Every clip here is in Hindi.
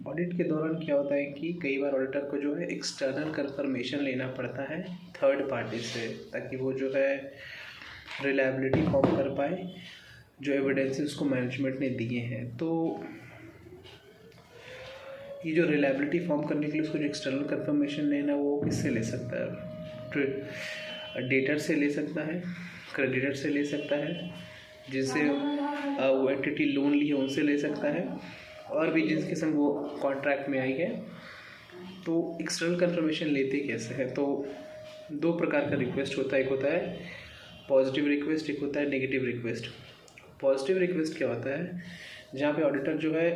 ऑडिट के दौरान क्या होता है कि कई बार ऑडिटर को जो है एक्सटर्नल कंफर्मेशन लेना पड़ता है थर्ड पार्टी से, ताकि वो जो है रिलायबिलिटी फॉर्म कर पाए जो एविडेंसेस उसको मैनेजमेंट ने दिए हैं। तो ये जो रिलायबिलिटी फॉर्म करने के लिए उसको जो एक्सटर्नल कंफर्मेशन लेना वो किससे ले सकता है? डेटर से ले सकता है, क्रेडिटर से ले सकता है, जिनसे वो एंटिटी लोन ली है उनसे ले सकता है, और भी जिनके संग वो कॉन्ट्रैक्ट में आई है। तो एक्सटर्नल कंफर्मेशन लेते कैसे हैं? तो दो प्रकार का रिक्वेस्ट होता है, एक होता है पॉजिटिव रिक्वेस्ट, एक होता है नेगेटिव रिक्वेस्ट। पॉजिटिव रिक्वेस्ट क्या होता है? जहाँ पे ऑडिटर जो है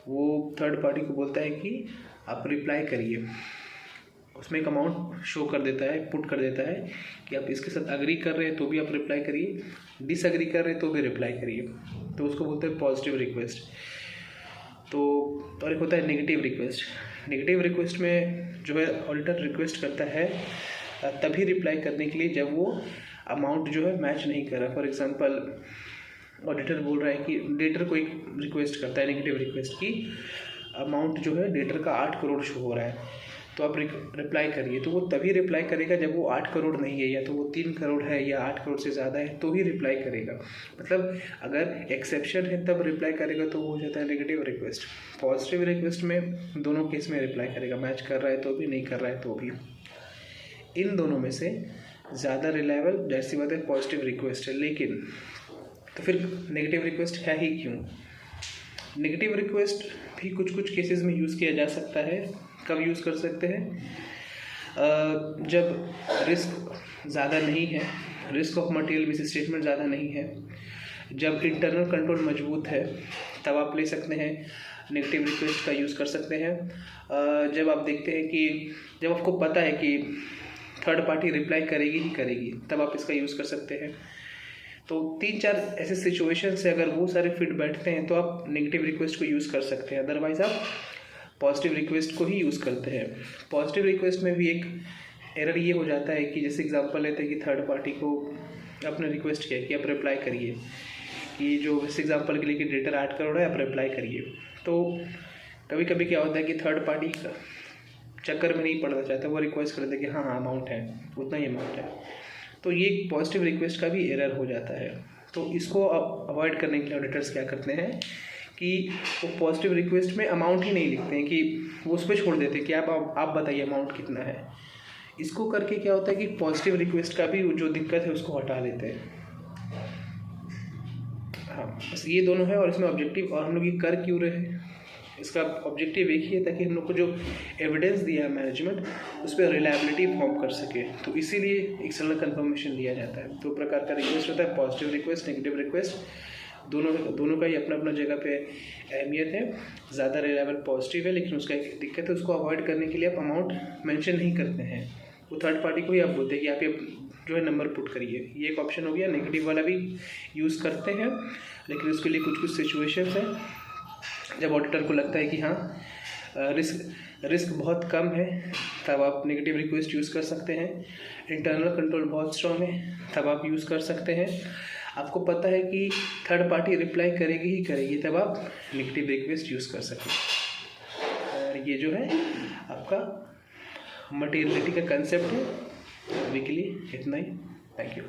वो थर्ड पार्टी को बोलता है कि आप रिप्लाई करिए, उसमें एक अमाउंट शो कर देता है, पुट कर देता है कि आप इसके साथ अग्री कर रहे हैं तो भी आप रिप्लाई करिए, डिसअग्री कर रहे हैं तो भी रिप्लाई करिए। तो उसको बोलते हैं पॉजिटिव रिक्वेस्ट। तो और एक होता है नेगेटिव रिक्वेस्ट। नेगेटिव रिक्वेस्ट में जो है ऑडिटर रिक्वेस्ट करता है तभी रिप्लाई करने के लिए जब वो अमाउंट जो है मैच नहीं कर रहा। फॉर एग्जांपल ऑडिटर बोल रहा है कि डेटर को एक रिक्वेस्ट करता है नेगेटिव रिक्वेस्ट की अमाउंट जो है डेटर का 8 करोड़ शो हो रहा है, तो आप रिप्लाई करिए। तो वो तभी रिप्लाई करेगा जब वो 8 करोड़ नहीं है, या तो वो 3 करोड़ है या 8 करोड़ से ज़्यादा है तो ही रिप्लाई करेगा। मतलब अगर एक्सेप्शन है तब रिप्लाई करेगा तो वो हो जाता है नेगेटिव रिक्वेस्ट। पॉजिटिव रिक्वेस्ट में दोनों केस में रिप्लाई करेगा, मैच कर रहा है तो भी, नहीं कर रहा है तो भी। इन दोनों में से ज़्यादा रिलायबल जैसी बात है पॉजिटिव रिक्वेस्ट है। लेकिन तो फिर नेगेटिव रिक्वेस्ट है ही क्यों? नेगेटिव रिक्वेस्ट भी कुछ कुछ केसेस में यूज़ किया जा सकता है। कब यूज़ कर सकते हैं? जब रिस्क ज़्यादा नहीं है, risk of material miss statement ज़्यादा नहीं है, जब इंटरनल कंट्रोल मजबूत है, तब आप ले सकते हैं, नेगेटिव रिक्वेस्ट का यूज़ कर सकते हैं। जब आप देखते हैं कि जब आपको पता है कि थर्ड पार्टी रिप्लाई करेगी ही करेगी, तब आप इसका यूज़ कर सकते हैं। तो 3-4 ऐसे सिचुएशन से अगर वो सारे फिट बैठते हैं तो आप नेगेटिव रिक्वेस्ट को यूज़ कर सकते हैं, अदरवाइज़ आप पॉजिटिव रिक्वेस्ट को ही यूज़ करते हैं। पॉजिटिव रिक्वेस्ट में भी एक एरर ये हो जाता है कि जैसे एग्जांपल लेते हैं कि थर्ड पार्टी को आपने रिक्वेस्ट किया कि आप रिप्लाई करिए, कि जो इस एग्जांपल के लिए कि डेटर 8 करोड़ है, आप रिप्लाई करिए। तो कभी कभी क्या होता है कि थर्ड पार्टी चक्कर में नहीं पड़ना चाहता, वो रिक्वेस्ट करते हैं कि हाँ अमाउंट है, उतना ही अमाउंट है। तो ये पॉजिटिव रिक्वेस्ट का भी एरर हो जाता है। तो इसको अवॉइड करने के लिए ऑडिटर्स क्या करते हैं कि वो पॉजिटिव रिक्वेस्ट में अमाउंट ही नहीं लिखते हैं, कि वो उस पर छोड़ देते हैं कि आप बताइए अमाउंट कितना है। इसको करके क्या होता है कि पॉजिटिव रिक्वेस्ट का भी जो दिक्कत है उसको हटा देते हैं। हाँ, बस ये दोनों है। और इसमें ऑब्जेक्टिव, और हम लोग ये कर क्यों रहे हैं, इसका ऑब्जेक्टिव एक ही है ताकि हम लोग को जो एविडेंस दिया है मैनेजमेंट उस पर रिलायबिलिटी फॉर्म कर सके। तो इसीलिए एक्सटर्नल कंफर्मेशन दिया जाता है। 2 प्रकार का रिक्वेस्ट होता है, पॉजिटिव रिक्वेस्ट, नेगेटिव रिक्वेस्ट। दोनों का ही अपना अपना जगह पे अहमियत है। ज़्यादा रिलायबल पॉजिटिव है, लेकिन उसका एक दिक्कत है, उसको अवॉइड करने के लिए आप अमाउंट मेंशन नहीं करते हैं। वो थर्ड पार्टी को ही आप बोलते हैं कि आप ये जो है नंबर पुट करिए। ये एक ऑप्शन हो गया। नेगेटिव वाला भी यूज़ करते हैं, लेकिन उसके लिए कुछ कुछ सिचुएशंस हैं जब ऑडिटर को लगता है कि हाँ रिस्क बहुत कम है, तब आप नेगेटिव रिक्वेस्ट यूज़ कर सकते हैं। इंटरनल कंट्रोल बहुत स्ट्रॉन्ग है, तब आप यूज़ कर सकते हैं। आपको पता है कि थर्ड पार्टी रिप्लाई करेगी ही करेगी, तब आप नेगेटिव रिक्वेस्ट यूज़ कर सकते हैं। और ये जो है आपका मटेरियलिटी का कंसेप्ट है। अभी के लिए इतना ही। Thank you.